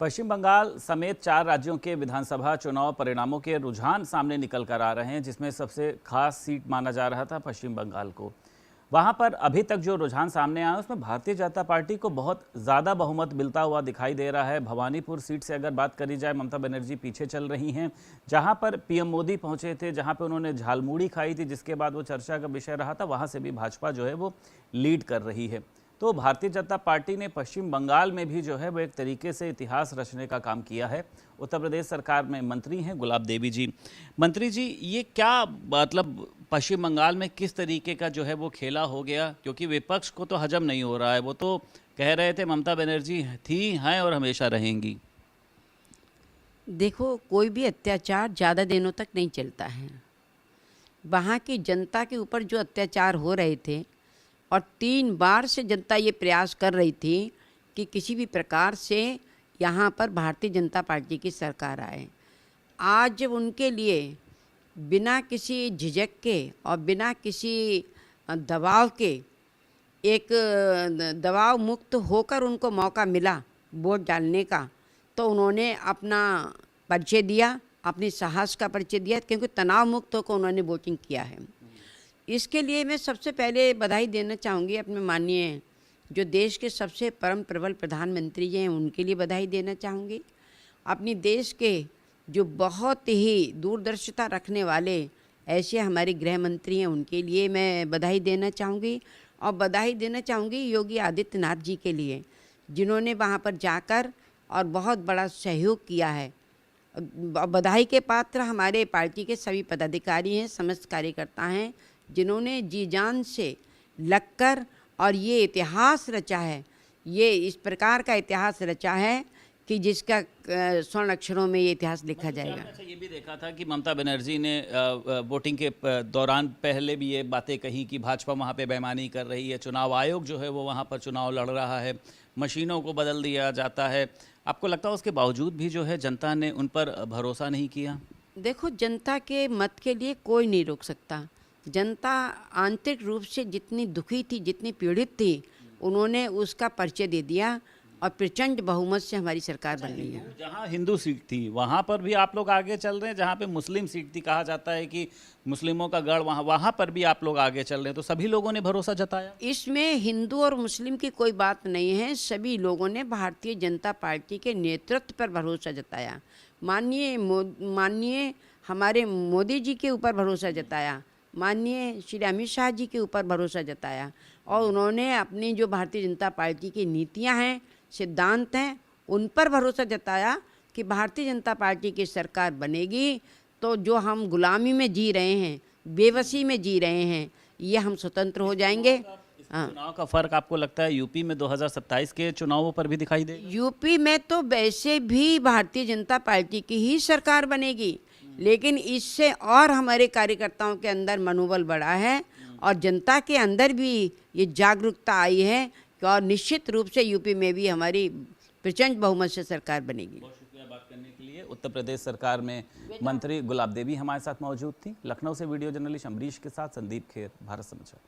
पश्चिम बंगाल समेत 4 राज्यों के विधानसभा चुनाव परिणामों के रुझान सामने निकल कर आ रहे हैं, जिसमें सबसे खास सीट माना जा रहा था पश्चिम बंगाल को। वहां पर अभी तक जो रुझान सामने आया उसमें भारतीय जनता पार्टी को बहुत ज़्यादा बहुमत मिलता हुआ दिखाई दे रहा है। भवानीपुर सीट से अगर बात करी जाए, ममता बनर्जी पीछे चल रही हैं। जहां पर पीएम मोदी पहुंचे थे, जहां पर उन्होंने झालमुड़ी खाई थी, जिसके बाद वो चर्चा का विषय रहा था, वहां से भी भाजपा जो है वो लीड कर रही है। तो भारतीय जनता पार्टी ने पश्चिम बंगाल में भी जो है वो एक तरीके से इतिहास रचने का काम किया है। उत्तर प्रदेश सरकार में मंत्री हैं गुलाब देवी जी। मंत्री जी, ये क्या मतलब पश्चिम बंगाल में किस तरीके का जो है वो खेला हो गया? क्योंकि विपक्ष को तो हजम नहीं हो रहा है। वो तो कह रहे थे ममता बनर्जी थी, हैं और हमेशा रहेंगी। देखो, कोई भी अत्याचार ज़्यादा दिनों तक नहीं चलता है। वहाँ की जनता के ऊपर जो अत्याचार हो रहे थे और 3 बार से जनता ये प्रयास कर रही थी कि किसी भी प्रकार से यहाँ पर भारतीय जनता पार्टी की सरकार आए। आज जब उनके लिए बिना किसी झिझक के और बिना किसी दबाव के एक दबाव मुक्त होकर उनको मौका मिला वोट डालने का, तो उन्होंने अपना परिचय दिया, अपनी साहस का परिचय दिया, क्योंकि तनाव मुक्त होकर उन्होंने वोटिंग किया है। इसके लिए मैं सबसे पहले बधाई देना चाहूँगी अपने माननीय जो देश के सबसे परम प्रबल प्रधानमंत्री जी हैं, उनके लिए बधाई देना चाहूँगी। अपनी देश के जो बहुत ही दूरदर्शिता रखने वाले ऐसे हमारे गृह मंत्री हैं, उनके लिए मैं बधाई देना चाहूँगी। और बधाई देना चाहूँगी योगी आदित्यनाथ जी के लिए, जिन्होंने वहाँ पर जाकर और बहुत बड़ा सहयोग किया है। बधाई के पात्र हमारे पार्टी के सभी पदाधिकारी हैं, समस्त कार्यकर्ता हैं, जिन्होंने जी जान से लगकर और ये इतिहास रचा है। ये इस प्रकार का इतिहास रचा है कि जिसका स्वर्ण अक्षरों में ये इतिहास लिखा जाएगा। अच्छा, ये भी देखा था कि ममता बनर्जी ने वोटिंग के दौरान पहले भी ये बातें कही कि भाजपा वहाँ पे बेईमानी कर रही है, चुनाव आयोग जो है वो वहाँ पर चुनाव लड़ रहा है, मशीनों को बदल दिया जाता है। आपको लगता है उसके बावजूद भी जो है जनता ने उन पर भरोसा नहीं किया? देखो, जनता के मत के लिए कोई नहीं रोक सकता। जनता आंतरिक रूप से जितनी दुखी थी, जितनी पीड़ित थी, उन्होंने उसका परिचय दे दिया और प्रचंड बहुमत से हमारी सरकार बन गई है। जहाँ हिंदू सीट थी वहाँ पर भी आप लोग आगे चल रहे हैं, जहाँ पे मुस्लिम सीट थी, कहा जाता है कि मुस्लिमों का गढ़ वहाँ पर भी आप लोग आगे चल रहे हैं, तो सभी लोगों ने भरोसा जताया? इसमें हिंदू और मुस्लिम की कोई बात नहीं है। सभी लोगों ने भारतीय जनता पार्टी के नेतृत्व पर भरोसा जताया। माननीय हमारे मोदी जी के ऊपर भरोसा जताया, माननीय श्री अमित शाह जी के ऊपर भरोसा जताया, और उन्होंने अपनी जो भारतीय जनता पार्टी की नीतियां हैं, सिद्धांत हैं, उन पर भरोसा जताया कि भारतीय जनता पार्टी की सरकार बनेगी तो जो हम गुलामी में जी रहे हैं, बेबसी में जी रहे हैं, ये हम स्वतंत्र हो जाएंगे। चुनाव का फर्क आपको लगता है यूपी में 2027 के चुनावों पर भी दिखाई देगा? यूपी में तो वैसे भी भारतीय जनता पार्टी की ही सरकार बनेगी, लेकिन इससे और हमारे कार्यकर्ताओं के अंदर मनोबल बढ़ा है और जनता के अंदर भी ये जागरूकता आई है और निश्चित रूप से यूपी में भी हमारी प्रचंड बहुमत से सरकार बनेगी। बहुत शुक्रिया बात करने के लिए। उत्तर प्रदेश सरकार में मंत्री गुलाब देवी हमारे साथ मौजूद थी। लखनऊ से वीडियो जर्नलिस्ट अमरीश के साथ संदीप खेर, भारत समाचार।